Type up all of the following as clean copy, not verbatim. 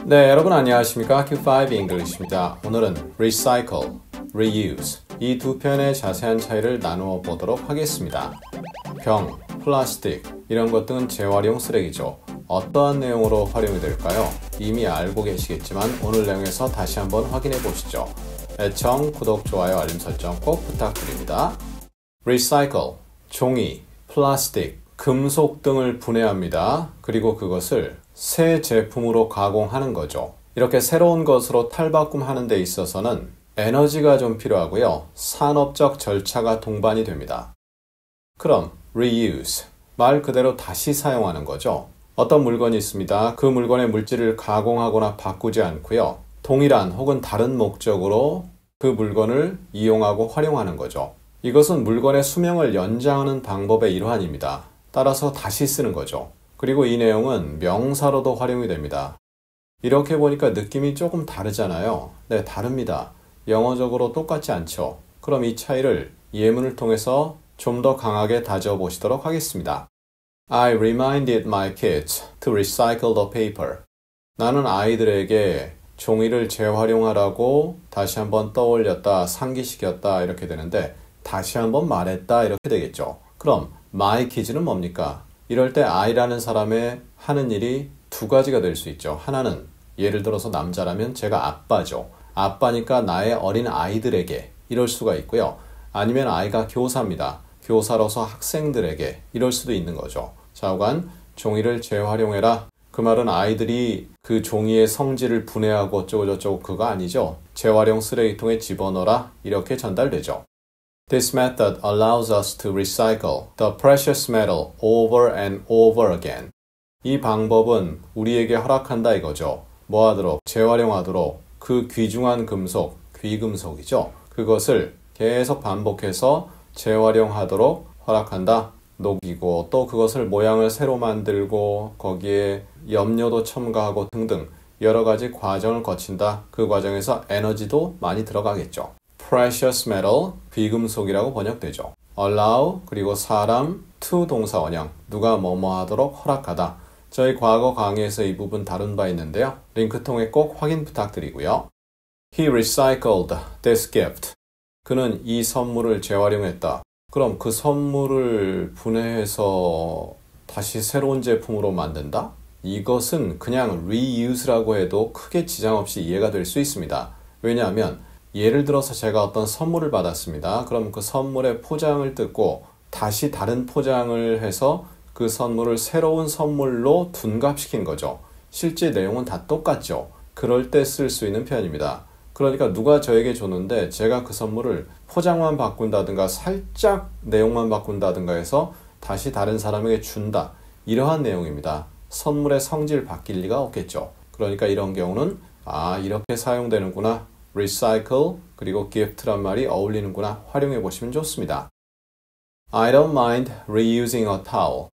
네, 여러분 안녕하십니까? Q5 English입니다. 오늘은 recycle, reuse 이 두 편의 자세한 차이를 나누어 보도록 하겠습니다. 병, 플라스틱 이런 것들은 재활용 쓰레기죠. 어떠한 내용으로 활용이 될까요? 이미 알고 계시겠지만 오늘 내용에서 다시 한번 확인해 보시죠. 애청, 구독, 좋아요, 알림 설정 꼭 부탁드립니다. recycle, 종이, 플라스틱, 금속 등을 분해합니다. 그리고 그것을 새 제품으로 가공하는 거죠. 이렇게 새로운 것으로 탈바꿈하는 데 있어서는 에너지가 좀 필요하고요. 산업적 절차가 동반이 됩니다. 그럼 reuse, 말 그대로 다시 사용하는 거죠. 어떤 물건이 있습니다. 그 물건의 물질을 가공하거나 바꾸지 않고요. 동일한 혹은 다른 목적으로 그 물건을 이용하고 활용하는 거죠. 이것은 물건의 수명을 연장하는 방법의 일환입니다. 따라서 다시 쓰는 거죠. 그리고 이 내용은 명사로도 활용이 됩니다. 이렇게 보니까 느낌이 조금 다르잖아요. 네, 다릅니다. 영어적으로 똑같지 않죠. 그럼 이 차이를 예문을 통해서 좀 더 강하게 다져보시도록 하겠습니다. I reminded my kids to recycle the paper. 나는 아이들에게 종이를 재활용하라고 다시 한번 떠올렸다, 상기시켰다 이렇게 되는데 다시 한번 말했다 이렇게 되겠죠. 그럼 my kids는 뭡니까? 이럴 때 I라는 사람의 하는 일이 두 가지가 될 수 있죠. 하나는 예를 들어서 남자라면 제가 아빠죠. 아빠니까 나의 어린 아이들에게 이럴 수가 있고요. 아니면 I가 교사입니다. 교사로서 학생들에게 이럴 수도 있는 거죠. 좌우간 종이를 재활용해라. 그 말은 아이들이 그 종이의 성질을 분해하고 어쩌고저쩌고 그거 아니죠. 재활용 쓰레기통에 집어넣어라 이렇게 전달되죠. This method allows us to recycle the precious metal over and over again. 이 방법은 우리에게 허락한다 이거죠. 뭐 하도록? 재활용하도록 그 귀중한 금속, 귀금속이죠. 그것을 계속 반복해서 재활용하도록 허락한다. 녹이고 또 그것을 모양을 새로 만들고 거기에 염료도 첨가하고 등등 여러 가지 과정을 거친다. 그 과정에서 에너지도 많이 들어가겠죠. Precious metal, 귀금속이라고 번역되죠. allow, 그리고 사람, to 동사 원형, 누가 뭐뭐 하도록 허락하다. 저희 과거 강의에서 이 부분 다룬 바 있는데요. 링크 통해 꼭 확인 부탁드리고요. He recycled this gift. 그는 이 선물을 재활용했다. 그럼 그 선물을 분해해서 다시 새로운 제품으로 만든다? 이것은 그냥 reuse라고 해도 크게 지장 없이 이해가 될 수 있습니다. 왜냐하면 예를 들어서 제가 어떤 선물을 받았습니다. 그럼 그 선물의 포장을 뜯고 다시 다른 포장을 해서 그 선물을 새로운 선물로 둔갑시킨 거죠. 실제 내용은 다 똑같죠. 그럴 때 쓸 수 있는 표현입니다. 그러니까 누가 저에게 줬는데 제가 그 선물을 포장만 바꾼다든가 살짝 내용만 바꾼다든가 해서 다시 다른 사람에게 준다. 이러한 내용입니다. 선물의 성질 바뀔 리가 없겠죠. 그러니까 이런 경우는 이렇게 사용되는구나. recycle 그리고 gift란 말이 어울리는구나 활용해 보시면 좋습니다. I don't mind reusing a towel.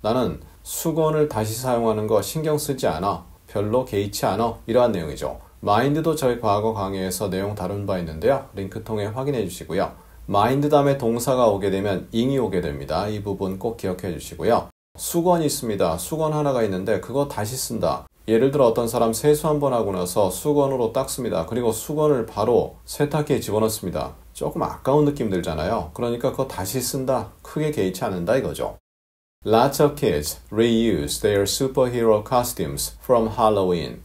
나는 수건을 다시 사용하는 거 신경 쓰지 않아. 별로 개의치 않아. 이러한 내용이죠. mind도 저희 과거 강의에서 내용 다룬 바 있는데요. 링크 통해 확인해 주시고요. mind 다음에 동사가 오게 되면 ing이 오게 됩니다. 이 부분 꼭 기억해 주시고요. 수건이 있습니다. 수건 하나가 있는데 그거 다시 쓴다. 예를 들어 어떤 사람 세수 한번 하고 나서 수건으로 닦습니다. 그리고 수건을 바로 세탁기에 집어넣습니다. 조금 아까운 느낌 들잖아요. 그러니까 그거 다시 쓴다. 크게 개의치 않는다 이거죠. Lots of kids reuse their superhero costumes from Halloween.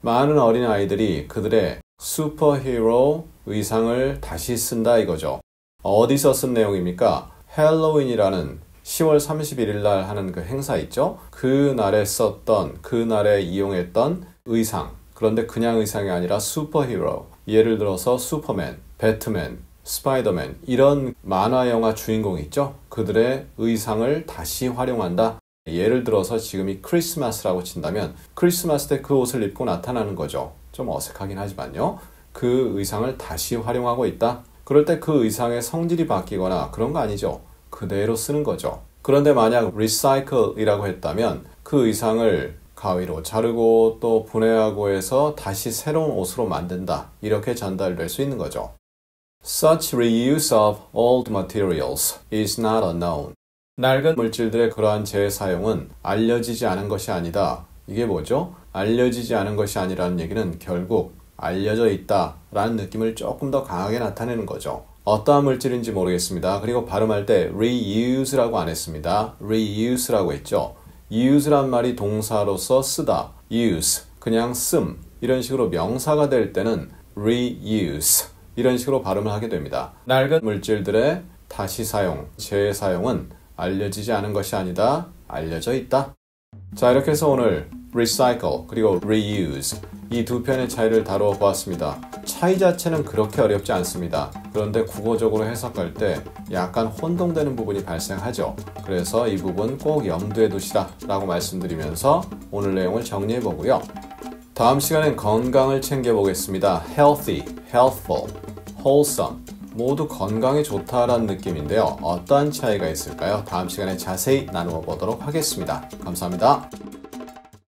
많은 어린아이들이 그들의 슈퍼히어로 의상을 다시 쓴다 이거죠. 어디서 쓴 내용입니까? 헬로윈이라는 10월 31일 날 하는 그 행사 있죠? 그날에 썼던, 그날에 이용했던 의상. 그런데 그냥 의상이 아니라 슈퍼히어로. 예를 들어서 슈퍼맨, 배트맨, 스파이더맨 이런 만화 영화 주인공 있죠? 그들의 의상을 다시 활용한다. 예를 들어서 지금이 크리스마스라고 친다면 크리스마스 때 그 옷을 입고 나타나는 거죠. 좀 어색하긴 하지만요. 그 의상을 다시 활용하고 있다. 그럴 때 그 의상의 성질이 바뀌거나 그런 거 아니죠. 그대로 쓰는 거죠. 그런데 만약 recycle이라고 했다면 그 의상을 가위로 자르고 또 분해하고 해서 다시 새로운 옷으로 만든다. 이렇게 전달될 수 있는 거죠. Such reuse of old materials is not unknown. 낡은 물질들의 그러한 재사용은 알려지지 않은 것이 아니다. 이게 뭐죠? 알려지지 않은 것이 아니라는 얘기는 결국 알려져 있다 라는 느낌을 조금 더 강하게 나타내는 거죠. 어떠한 물질인지 모르겠습니다. 그리고 발음할 때 reuse라고 안 했습니다. reuse라고 했죠. use란 말이 동사로서 쓰다, use, 그냥 씀, 이런 식으로 명사가 될 때는 reuse, 이런 식으로 발음을 하게 됩니다. 낡은 물질들의 다시 사용, 재사용은 알려지지 않은 것이 아니다, 알려져 있다. 자, 이렇게 해서 오늘 recycle 그리고 reuse 이 두 편의 차이를 다루어 보았습니다. 차이 자체는 그렇게 어렵지 않습니다. 그런데 국어적으로 해석할 때 약간 혼동되는 부분이 발생하죠. 그래서 이 부분 꼭 염두에 두시라 라고 말씀드리면서 오늘 내용을 정리해 보고요. 다음 시간엔 건강을 챙겨보겠습니다. healthy, healthful, wholesome 모두 건강에 좋다라는 느낌인데요. 어떠한 차이가 있을까요? 다음 시간에 자세히 나누어 보도록 하겠습니다. 감사합니다.